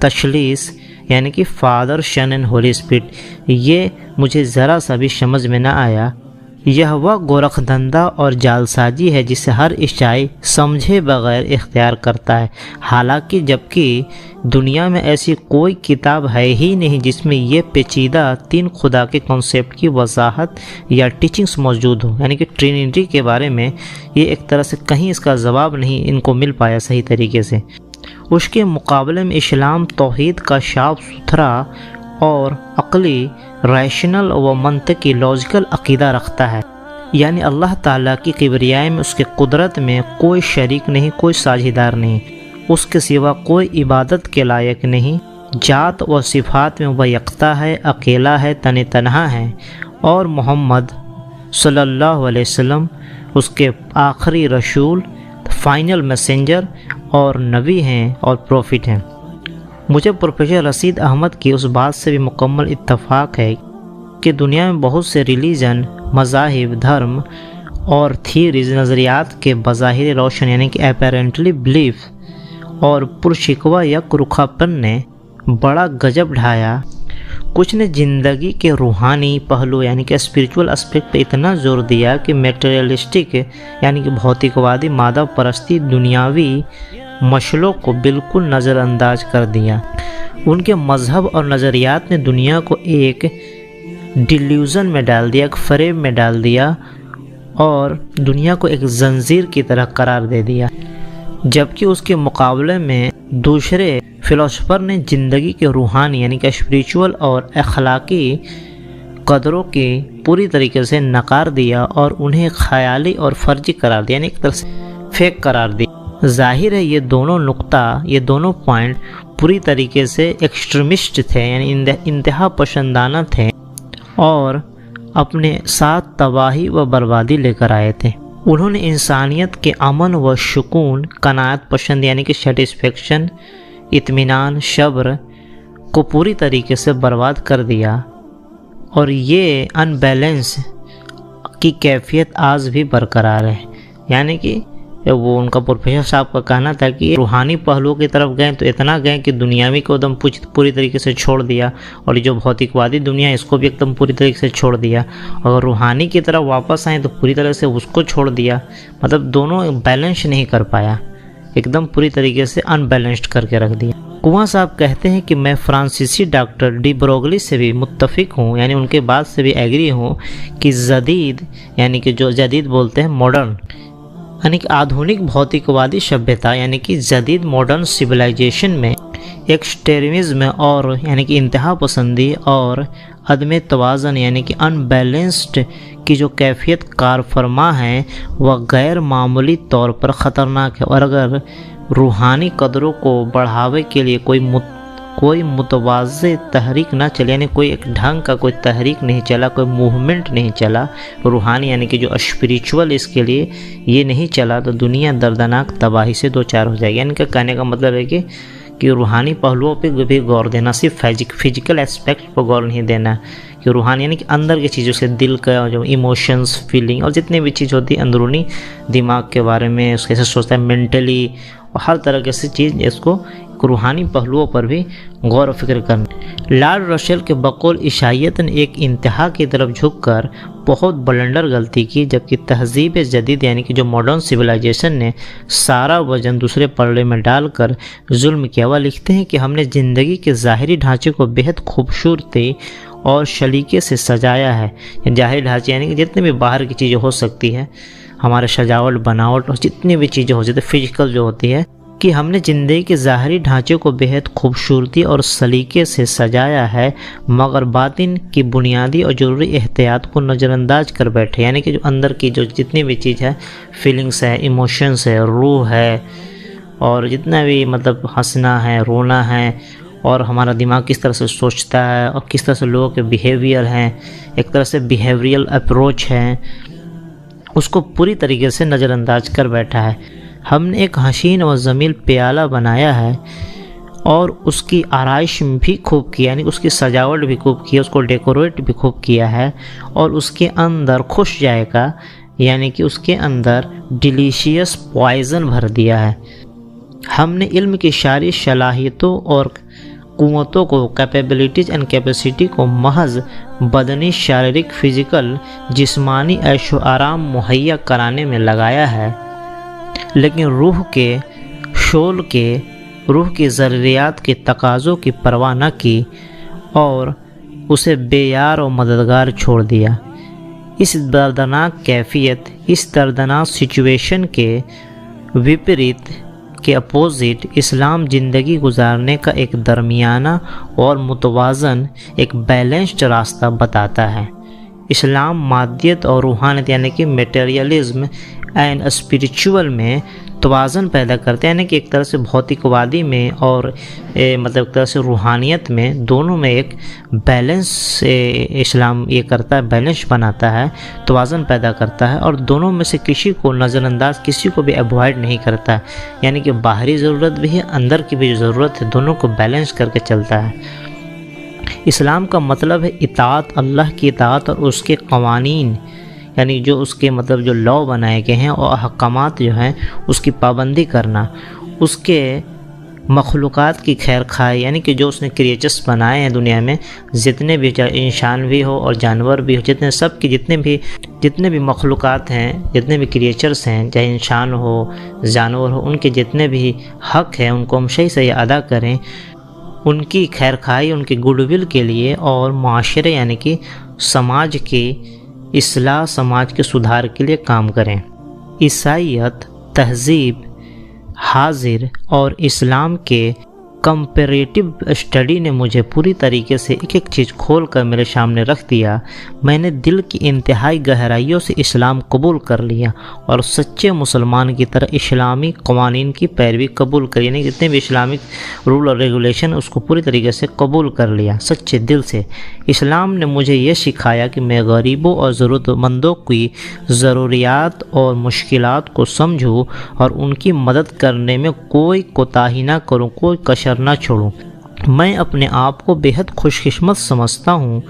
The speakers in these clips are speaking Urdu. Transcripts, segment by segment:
تشلیس یعنی کہ Father Son and Holy Spirit, یہ مجھے ذرا سا بھی سمجھ میں نہ آیا۔ یہ وہ گورکھ دھندا اور جالسازی ہے جسے ہر عیسائی سمجھے بغیر اختیار کرتا ہے، حالانکہ جبکہ دنیا میں ایسی کوئی کتاب ہے ہی نہیں جس میں یہ پیچیدہ تین خدا کے کنسیپٹ کی وضاحت یا ٹیچنگز موجود ہو، یعنی کہ ٹرینیٹی کے بارے میں یہ ایک طرح سے کہیں اس کا جواب نہیں ان کو مل پایا صحیح طریقے سے۔ اس کے مقابلے میں اسلام توحید کا صاف ستھرا اور عقلی، ریشنل و منطقی لاجیکل عقیدہ رکھتا ہے، یعنی اللہ تعالیٰ کی کبریائی میں اس کے قدرت میں کوئی شریک نہیں، کوئی ساجھیدار نہیں، اس کے سوا کوئی عبادت کے لائق نہیں، ذات و صفات میں وہ یکتا ہے، اکیلا ہے، تنہا ہے، اور محمد صلی اللہ علیہ وسلم اس کے آخری رسول، فائنل میسنجر اور نبی ہیں اور پروفٹ ہیں۔ مجھے پروفیسر رشید احمد کی اس بات سے بھی مکمل اتفاق ہے کہ دنیا میں بہت سے ریلیجن، مذاہب، دھرم اور تھیوریز، نظریات کے بظاہر روشن یعنی کہ اپیرنٹلی بلیف اور پرشکوہ یک رخا پن نے بڑا گجب ڈھایا۔ کچھ نے زندگی کے روحانی پہلو یعنی کہ اسپریچول اسپیکٹ پہ اتنا زور دیا کہ میٹریلسٹک یعنی کہ بھوتکوادی مادہ پرستی دنیاوی مشلوں کو بالکل نظر انداز کر دیا۔ ان کے مذہب اور نظریات نے دنیا کو ایک ڈیلیوژن میں ڈال دیا، ایک فریب میں ڈال دیا اور دنیا کو ایک زنجیر کی طرح قرار دے دیا، جبکہ اس کے مقابلے میں دوسرے فلسفر نے زندگی کے روحانی یعنی کہ اسپریچول اور اخلاقی قدروں کی پوری طریقے سے نکار دیا اور انہیں خیالی اور فرضی قرار دیا، یعنی ایک طرح سے فیک قرار دیا۔ ظاہر ہے یہ دونوں نقطہ، یہ دونوں پوائنٹ پوری طریقے سے ایکسٹریمسٹ تھے، یعنی انتہا پسندانہ تھے اور اپنے ساتھ تباہی و بربادی لے کر آئے تھے۔ انہوں نے انسانیت کے امن و سکون، قناعت پسند یعنی کہ سیٹسفیکشن، اطمینان، صبر کو پوری طریقے سے برباد کر دیا، اور یہ ان بیلنس کی کیفیت آج بھی برقرار ہے۔ یعنی کہ وہ ان کا پروفیسر صاحب کا کہنا تھا کہ روحانی پہلوؤں کی طرف گئے تو اتنا گئے کہ دنیاوی کو ایک دم پوری طریقے سے چھوڑ دیا، اور جو بھوتکوادی دنیا ہے اس کو بھی ایک دم پوری طریقے سے چھوڑ دیا، اور روحانی کی طرف واپس آئیں تو پوری طرح سے اس کو چھوڑ دیا۔ مطلب دونوں بیلنس نہیں کر پایا، ایک دم پوری طریقے سے ان بیلنسڈ کر کے رکھ دیا۔ کنواں صاحب کہتے ہیں کہ میں فرانسیسی ڈاکٹر ڈی بروگلی سے بھی متفق ہوں، یعنی ان کے بات سے بھی ایگری ہوں کہ جدید یعنی کہ جو جدید بولتے ہیں ماڈرن یعنی کہ آدھونک بھوتکوادی سبھیتا یعنی کہ جدید ماڈرن سویلائزیشن میں ایکسٹریمزم اور یعنی کہ انتہا پسندی اور عدم توازن یعنی کہ ان بیلنسڈ کی جو کیفیت کار فرما ہے وہ غیر معمولی طور پر خطرناک ہے، اور اگر روحانی قدروں کو بڑھاوے کے لیے کوئی متوازی تحریک نہ چلے، یعنی کوئی ایک ڈھنگ کا کوئی تحریک نہیں چلا، کوئی موومنٹ نہیں چلا روحانی یعنی کہ جو اسپریچول اس کے لیے یہ نہیں چلا، تو دنیا دردناک تباہی سے دوچار ہو جائے گی۔ یعنی کہ کہنے کا مطلب ہے کہ روحانی پہلوؤں پہ بھی غور دینا، صرف فزیکل اسپیکٹ پر غور نہیں دینا، کہ روحانی یعنی کہ اندر کی چیزوں سے، دل کا جو ایموشنز، فیلنگ اور جتنے بھی چیز ہوتی ہے اندرونی دماغ کے بارے میں، اس کیسے سوچتا ہے مینٹلی، اور ہر طرح کی چیز اس کو روحانی پہلوؤں پر بھی غور و فکر کرنا۔ لارڈ رسل کے بقول عیسائیت نے ایک انتہا کی طرف جھک کر بہت بلنڈر غلطی کی، جبکہ تہذیب جدید یعنی کہ جو ماڈرن سویلائزیشن نے سارا وزن دوسرے پلڑے میں ڈال کر ظلم کیا۔ وہ لکھتے ہیں کہ ہم نے زندگی کے ظاہری ڈھانچے کو بہت خوبصورتی اور سلیقے سے سجایا ہے۔ ظاہری ڈھانچے یعنی کہ جتنے بھی باہر کی چیزیں ہو سکتی ہیں، ہمارے سجاوٹ، بناوٹ اور جتنی بھی چیزیں ہو سکتی ہیں فزیکل جو ہوتی ہے، کہ ہم نے زندگی کے ظاہری ڈھانچے کو بہت خوبصورتی اور سلیقے سے سجایا ہے، مگر باطن کی بنیادی اور ضروری احتیاط کو نظر انداز کر بیٹھے۔ یعنی کہ جو اندر کی جو جتنی بھی چیز ہے، فیلنگس ہے، ایموشنس ہے، روح ہے، اور جتنا بھی مطلب ہنسنا ہے، رونا ہے، اور ہمارا دماغ کس طرح سے سوچتا ہے اور کس طرح سے لوگوں کے بیہیویئر ہیں، ایک طرح سے بیہیویئرل اپروچ ہے، اس کو پوری طریقے سے نظر انداز کر بیٹھا ہے۔ ہم نے ایک حسین و جمیل پیالہ بنایا ہے اور اس کی آرائش بھی خوب کی، یعنی اس کی سجاوٹ بھی خوب کی ہے، اس کو ڈیکوریٹ بھی خوب کیا ہے، اور اس کے اندر خوش جائے گا یعنی کہ اس کے اندر ڈیلیشیس پوائزن بھر دیا ہے۔ ہم نے علم کی ساری صلاحیتوں اور قوتوں کو، کیپیبلٹیز اینڈ کیپیسٹی کو محض بدنی، شاریرک، فزیکل، جسمانی عیش و آرام مہیا کرانے میں لگایا ہے، لیکن روح کے شعور کے، روح کی ضروریات کے تقاضوں کی پرواہ نہ کی اور اسے بے یار و مددگار چھوڑ دیا۔ اس دردناک کیفیت، اس دردناک سچویشن کے وپریت کے اپوزٹ اسلام زندگی گزارنے کا ایک درمیانہ اور متوازن، ایک بیلنسڈ راستہ بتاتا ہے۔ اسلام مادیت اور روحانیت یعنی کہ میٹیریلزم اینڈ اسپریچول میں توازن پیدا کرتے ہیں، یعنی کہ ایک طرح سے بھوتک وادی میں اور مطلب ایک طرح سے روحانیت میں، دونوں میں ایک بیلنس اسلام یہ کرتا ہے، بیلنس بناتا ہے، توازن پیدا کرتا ہے، اور دونوں میں سے کسی کو نظر انداز، کسی کو بھی ایوائڈ نہیں کرتا ہے، یعنی کہ باہری ضرورت بھی ہے، اندر کی بھی ضرورت ہے، دونوں کو بیلنس کر کے چلتا ہے۔ اسلام کا مطلب ہے اطاعت، اللہ کی اطاعت اور اس کے قوانین، یعنی جو اس کے مطلب جو لاء بنائے گئے ہیں اور احکامات جو ہیں اس کی پابندی کرنا، اس کے مخلوقات کی خیر خواہی، یعنی کہ جو اس نے کریچرس بنائے ہیں دنیا میں، جتنے بھی، چاہے انسان بھی ہو اور جانور بھی ہو، جتنے سب کی جتنے بھی مخلوقات ہیں، جتنے بھی کریچرس ہیں، چاہے انسان ہو جانور ہو، ان کے جتنے بھی حق ہیں ان کو ہم صحیح سے ادا کریں، ان کی خیر خواہی، ان کی گڈ ول کے لیے، اور معاشرے یعنی کہ سماج کی اصلاح، سماج کے سدھار کے لیے کام کریں۔ عیسائیت، تہذیب، حاضر اور اسلام کے کمپیریٹیو اسٹڈی نے مجھے پوری طریقے سے ایک ایک چیز کھول کر میرے سامنے رکھ دیا۔ میں نے دل کی انتہائی گہرائیوں سے اسلام قبول کر لیا اور سچے مسلمان کی طرح اسلامی قوانین کی پیروی قبول کری، یعنی جتنے بھی اسلامک رول اور ریگولیشن اس کو پوری طریقے سے قبول کر لیا سچے دل سے۔ اسلام نے مجھے یہ سکھایا کہ میں غریبوں اور ضرورت مندوں کی ضروریات اور مشکلات کو سمجھوں اور ان کی مدد کرنے میں کوئی کوتاہی نہ کروں، کوئی کسر نہ چھوڑوں۔ میں اپنے آپ کو بے حد خوش قسمت سمجھتا ہوں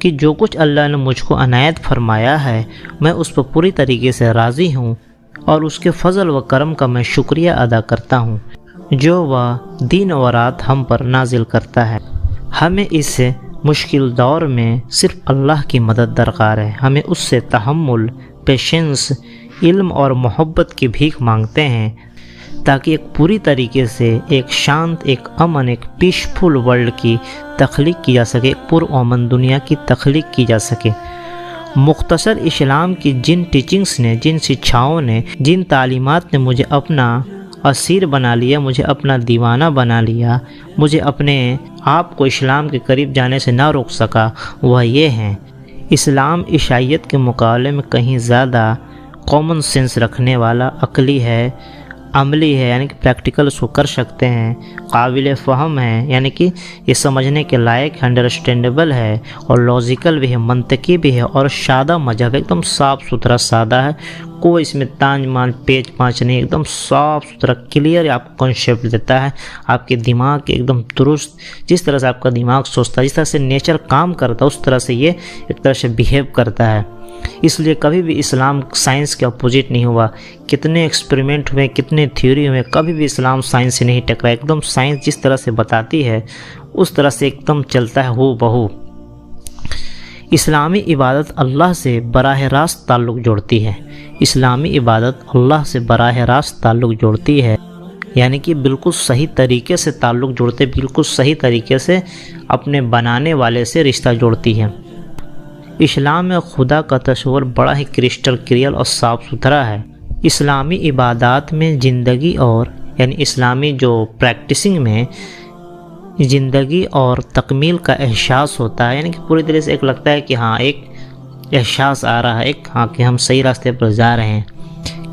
کہ جو کچھ اللہ نے مجھ کو عنایت فرمایا ہے میں اس پر پوری طریقے سے راضی ہوں، اور اس کے فضل و کرم کا میں شکریہ ادا کرتا ہوں جو وہ دین و رات ہم پر نازل کرتا ہے۔ ہمیں اس مشکل دور میں صرف اللہ کی مدد درکار ہے۔ ہمیں اس سے تحمل، پیشنس، علم اور محبت کی بھیک مانگتے ہیں تاکہ ایک پوری طریقے سے ایک شانت، ایک امن، ایک پیسفل ورلڈ کی تخلیق کی جا سکے، ایک پرامن دنیا کی تخلیق کی جا سکے۔ مختصر اسلام کی جن ٹیچنگز نے، جن شکشاؤں نے، جن تعلیمات نے مجھے اپنا اسیر بنا لیا، مجھے اپنا دیوانہ بنا لیا، مجھے اپنے آپ کو اسلام کے قریب جانے سے نہ روک سکا، وہ یہ ہیں: اسلام عیسائیت کے مقابلے میں کہیں زیادہ کامن سینس رکھنے والا، عقلی ہے، عملی ہے، یعنی کہ پریکٹیکل اس کو کر سکتے ہیں، قابل فہم ہے، یعنی کہ یہ سمجھنے کے لائق، انڈرسٹینڈیبل ہے، اور لاجیکل بھی ہے، منطقی بھی ہے، اور سادہ مذہب ہے، ایک دم صاف ستھرا سادہ ہے، کوئی اس میں تانج مان پیچ پانچ نہیں، ایک دم صاف ستھرا کلیئر آپ کو کنسیپٹ دیتا ہے، آپ کے دماغ کے ایک دم درست، جس طرح سے آپ کا دماغ سوچتا ہے، جس طرح سے نیچر کام کرتا ہے، اس طرح سے یہ ایک طرح سے بیہیو کرتا ہے۔ اس لیے کبھی بھی اسلام سائنس کے اپوزٹ نہیں ہوا، کتنے ایکسپریمنٹ ہوئے، کتنے تھیوری ہوئے، کبھی بھی اسلام سائنس سے نہیں ٹکرا، ایک دم سائنس جس طرح سے بتاتی ہے اس طرح سے ایک دم چلتا ہے ہو بہو۔ اسلامی عبادت اللہ سے براہ راست تعلق جوڑتی ہے، اسلامی عبادت اللہ سے براہ راست تعلق جوڑتی ہے، یعنی کہ بالکل صحیح طریقے سے تعلق جوڑتے، بالکل صحیح طریقے سے اپنے بنانے والے سے رشتہ جوڑتی ہے۔ اسلام میں خدا کا تصور بڑا ہی کرسٹل کلیئر اور صاف ستھرا ہے۔ اسلامی عبادات میں زندگی اور یعنی اسلامی جو پریکٹسنگ میں زندگی اور تکمیل کا احساس ہوتا ہے، یعنی کہ پوری طرح سے ایک لگتا ہے کہ ہاں ایک احساس آ رہا ہے، ہاں کہ ہم صحیح راستے پر جا رہے ہیں۔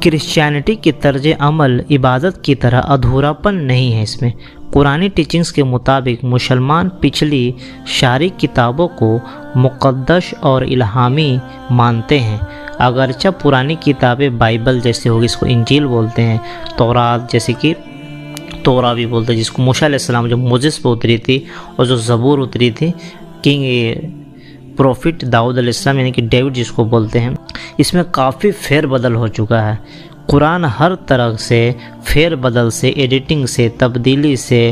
کرسچینٹی کی طرز عمل عبادت کی طرح ادھوراپن نہیں ہے اس میں۔ قرآنی ٹیچنگز کے مطابق مسلمان پچھلی شرعی کتابوں کو مقدس اور الہامی مانتے ہیں، اگرچہ پرانی کتابیں بائبل جیسے ہوگی، اس کو انجیل بولتے ہیں، تورات جیسے کہ تورا بھی بولتے ہیں، جس کو موسیٰ علیہ السلام جو موسیٰ پہ اتری تھی، اور جو زبور اتری تھی کنگ پروفٹ داؤد علیہ السلام یعنی کہ ڈیوڈ جس کو بولتے ہیں، اس میں کافی پھیر بدل ہو چکا ہے۔ قرآن ہر طرح سے پھیر بدل سے، ایڈیٹنگ سے، تبدیلی سے،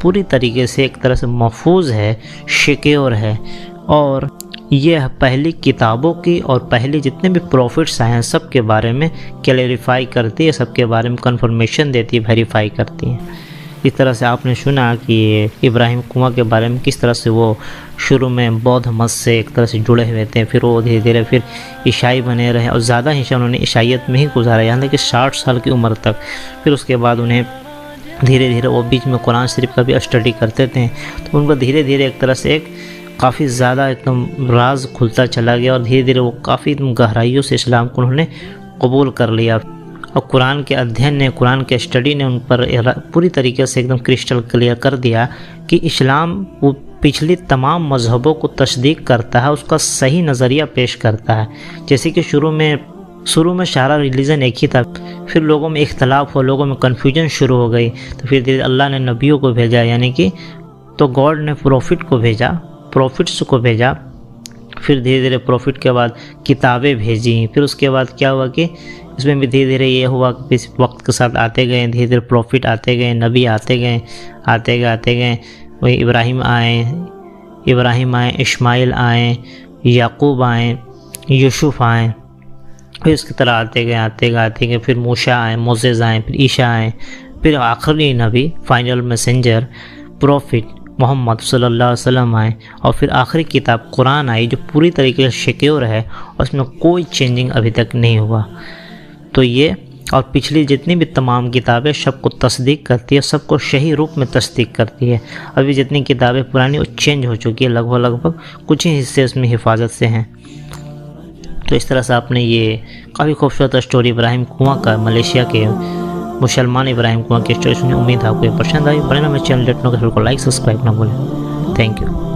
پوری طریقے سے ایک طرح سے محفوظ ہے، سیکیور ہے، اور یہ پہلی کتابوں کی اور پہلے جتنے بھی پروفٹس آئے ہیں سب کے بارے میں کلیریفائی کرتی ہے، سب کے بارے میں کنفرمیشن دیتی ہے، ویریفائی کرتی ہے۔ اس طرح سے آپ نے سنا کہ ابراہیم کنواں کے بارے میں کس طرح سے وہ شروع میں بودھ مت سے ایک طرح سے جڑے ہوئے تھے، پھر وہ دھیرے دھیرے پھر عیسائی بنے رہے، اور زیادہ حصہ انہوں نے عیسائیت میں ہی گزارا، یہاں تک کہ 60 سال کی عمر تک۔ پھر اس کے بعد انہیں دھیرے دھیرے وہ بیچ میں قرآن شریف کا بھی اسٹڈی کرتے تھے، تو ان کو دھیرے دھیرے ایک طرح سے ایک کافی زیادہ ایک دم راز کھلتا چلا گیا، اور دھیرے دھیرے وہ کافی گہرائیوں سے اسلام کو انہوں نے قبول کر لیا، اور قرآن کے ادھین نے، قرآن کے اسٹڈی نے ان پر پوری طریقے سے ایک دم کرسٹل کلیئر کر دیا کہ اسلام وہ پچھلی تمام مذہبوں کو تصدیق کرتا ہے، اس کا صحیح نظریہ پیش کرتا ہے۔ جیسے کہ شروع میں سارا ریلیجن ایک ہی تھا، پھر لوگوں میں اختلاف ہو، لوگوں میں کنفیوژن شروع ہو گئی، تو پھر دھیرے اللہ نے نبیوں کو بھیجا، یعنی کہ تو گاڈ نے پروفٹس کو بھیجا، پھر دھیرے دھیرے پروفٹ کے بعد کتابیں بھیجیں، پھر اس کے بعد کیا ہوا کہ اس میں بھی دھیرے دھیرے یہ ہوا کہ وقت کے ساتھ آتے گئے، دھیرے دھیرے پروفٹ آتے گئے، نبی آتے گئے، وہی ابراہیم آئے، اسماعیل آئے، یعقوب آئے، یوسف آئے، پھر اس کی طرح آتے گئے، پھر موسیٰ آئے، موسیس آئے، پھر عیسیٰ آئے، پھر آخری نبی فائنل میسنجر پروفٹ محمد صلی اللہ علیہ وسلم آئے، اور پھر آخری کتاب قرآن آئی جو پوری طریقے سے سیکیور ہے، اور اس میں کوئی چینجنگ ابھی تک نہیں ہوا۔ تو یہ اور پچھلی جتنی بھی تمام کتابیں سب کو تصدیق کرتی ہے، سب کو صحیح روپ میں تصدیق کرتی ہے۔ ابھی جتنی کتابیں پرانی وہ چینج ہو چکی ہے، لگ بھگ کچھ ہی حصے اس میں حفاظت سے ہیں۔ تو اس طرح سے آپ نے یہ کافی خوبصورت اسٹوری ابراہیم کنواں کا، ملیشیا کے مسلمان ابراہیم کنواں کی اسٹوری سنی۔ امید ہے آپ کو یہ پسند آئی۔ بڑے نا میرے چینل ڈیٹ نو کو لائک سبسکرائب نہ بھولیں۔ Thank you.